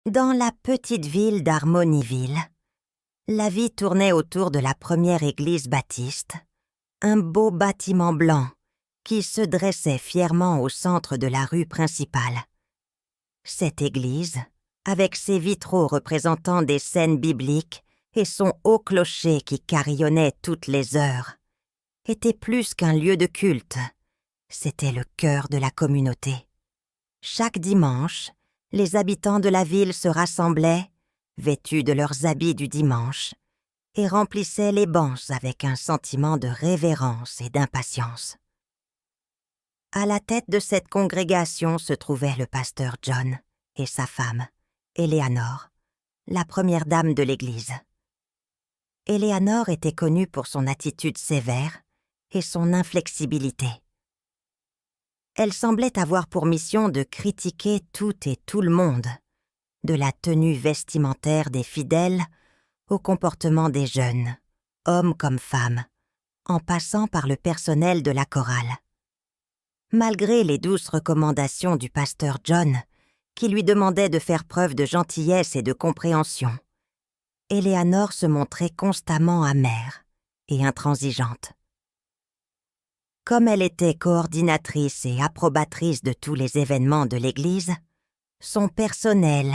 Dans la petite ville d'Harmonyville, la vie tournait autour de la première église baptiste, un beau bâtiment blanc qui se dressait fièrement au centre de la rue principale. Cette église, avec ses vitraux représentant des scènes bibliques et son haut clocher qui carillonnait toutes les heures, était plus qu'un lieu de culte. C'était le cœur de la communauté. Chaque dimanche, les habitants de la ville se rassemblaient, vêtus de leurs habits du dimanche, et remplissaient les bancs avec un sentiment de révérence et d'impatience. À la tête de cette congrégation se trouvait le pasteur John et sa femme, Eleanor, la première dame de l'Église. Eleanor était connue pour son attitude sévère et son inflexibilité. Elle semblait avoir pour mission de critiquer tout et tout le monde, de la tenue vestimentaire des fidèles au comportement des jeunes, hommes comme femmes, en passant par le personnel de la chorale. Malgré les douces recommandations du pasteur John, qui lui demandait de faire preuve de gentillesse et de compréhension, Eleanor se montrait constamment amère et intransigeante. Comme elle était coordinatrice et approbatrice de tous les événements de l'Église, son personnel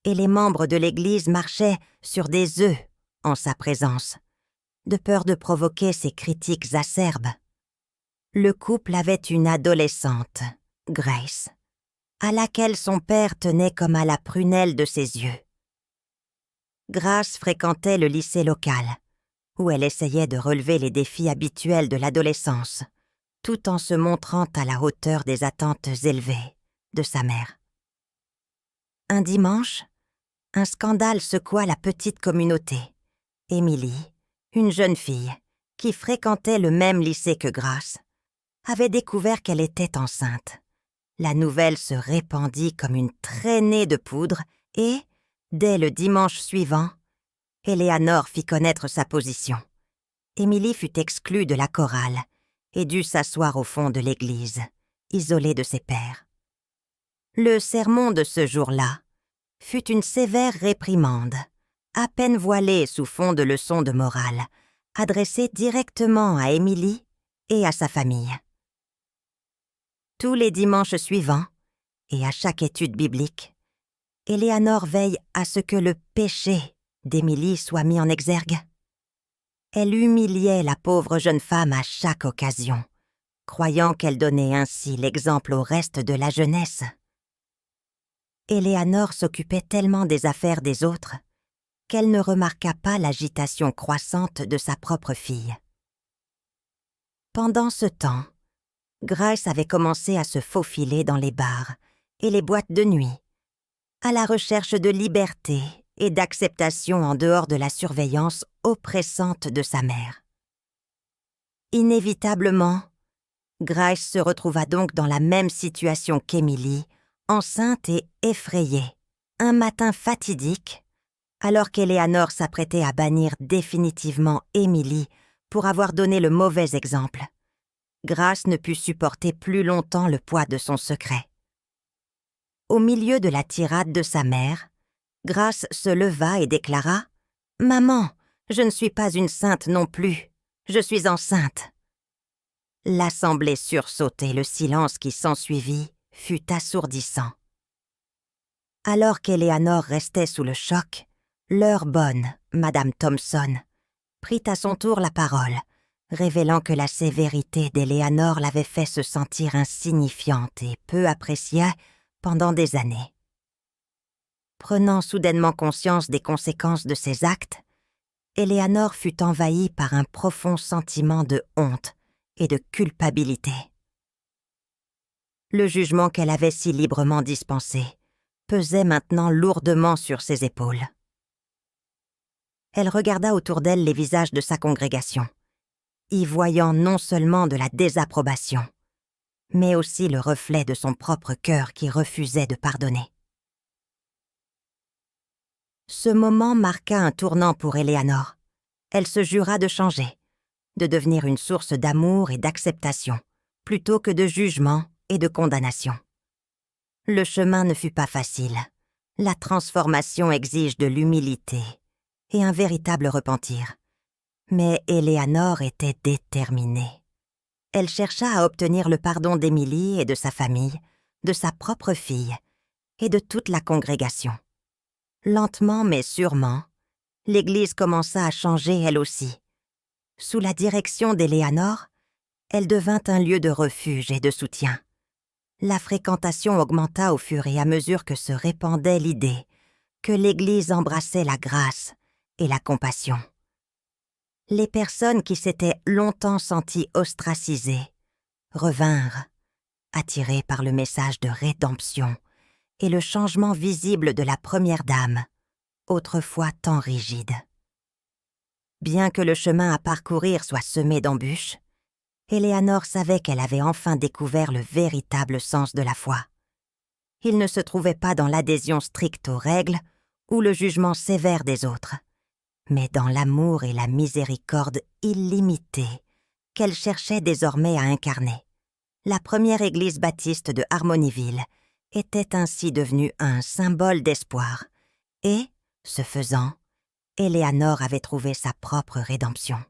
et les membres de l'Église marchaient sur des œufs en sa présence, de peur de provoquer ses critiques acerbes. Le couple avait une adolescente, Grace, à laquelle son père tenait comme à la prunelle de ses yeux. Grace fréquentait le lycée local, où elle essayait de relever les défis habituels de l'adolescence, tout en se montrant à la hauteur des attentes élevées de sa mère. Un dimanche, un scandale secoua la petite communauté. Emily, une jeune fille qui fréquentait le même lycée que Grace, avait découvert qu'elle était enceinte. La nouvelle se répandit comme une traînée de poudre et, dès le dimanche suivant, Eleanor fit connaître sa position. Emily fut exclue de la chorale et dut s'asseoir au fond de l'église, isolée de ses pairs. Le sermon de ce jour-là fut une sévère réprimande, à peine voilée sous fond de leçons de morale, adressée directement à Emily et à sa famille. Tous les dimanches suivants, et à chaque étude biblique, Eleanor veille à ce que le péché d'Emily soit mis en exergue. Elle humiliait la pauvre jeune femme à chaque occasion, croyant qu'elle donnait ainsi l'exemple au reste de la jeunesse. Eleanor s'occupait tellement des affaires des autres qu'elle ne remarqua pas l'agitation croissante de sa propre fille. Pendant ce temps, Grace avait commencé à se faufiler dans les bars et les boîtes de nuit, à la recherche de liberté et d'acceptation en dehors de la surveillance oppressante de sa mère. Inévitablement, Grace se retrouva donc dans la même situation qu'Emily, enceinte et effrayée, un matin fatidique, alors qu'Eleanor s'apprêtait à bannir définitivement Emily pour avoir donné le mauvais exemple. Grace ne put supporter plus longtemps le poids de son secret. Au milieu de la tirade de sa mère, Grace se leva et déclara « Maman, je ne suis pas une sainte non plus, je suis enceinte. » L'assemblée sursautait, le silence qui s'ensuivit fut assourdissant. Alors qu'Eleanor restait sous le choc, l'heure bonne, Madame Thompson, prit à son tour la parole, révélant que la sévérité d'Eleanor l'avait fait se sentir insignifiante et peu appréciée pendant des années. Prenant soudainement conscience des conséquences de ses actes, Eleanor fut envahie par un profond sentiment de honte et de culpabilité. Le jugement qu'elle avait si librement dispensé pesait maintenant lourdement sur ses épaules. Elle regarda autour d'elle les visages de sa congrégation, y voyant non seulement de la désapprobation, mais aussi le reflet de son propre cœur qui refusait de pardonner. Ce moment marqua un tournant pour Eleanor. Elle se jura de changer, de devenir une source d'amour et d'acceptation, plutôt que de jugement et de condamnation. Le chemin ne fut pas facile. La transformation exige de l'humilité et un véritable repentir. Mais Éléanore était déterminée. Elle chercha à obtenir le pardon d'Émilie et de sa famille, de sa propre fille et de toute la congrégation. Lentement mais sûrement, l'Église commença à changer elle aussi. Sous la direction d'Éléanore, elle devint un lieu de refuge et de soutien. La fréquentation augmenta au fur et à mesure que se répandait l'idée que l'Église embrassait la grâce et la compassion. Les personnes qui s'étaient longtemps senties ostracisées revinrent, attirées par le message de rédemption et le changement visible de la première dame, autrefois tant rigide. Bien que le chemin à parcourir soit semé d'embûches, Éléanore savait qu'elle avait enfin découvert le véritable sens de la foi. Il ne se trouvait pas dans l'adhésion stricte aux règles ou le jugement sévère des autres, mais dans l'amour et la miséricorde illimitée qu'elle cherchait désormais à incarner. La première église baptiste de Harmonyville était ainsi devenue un symbole d'espoir et, ce faisant, Éléanore avait trouvé sa propre rédemption.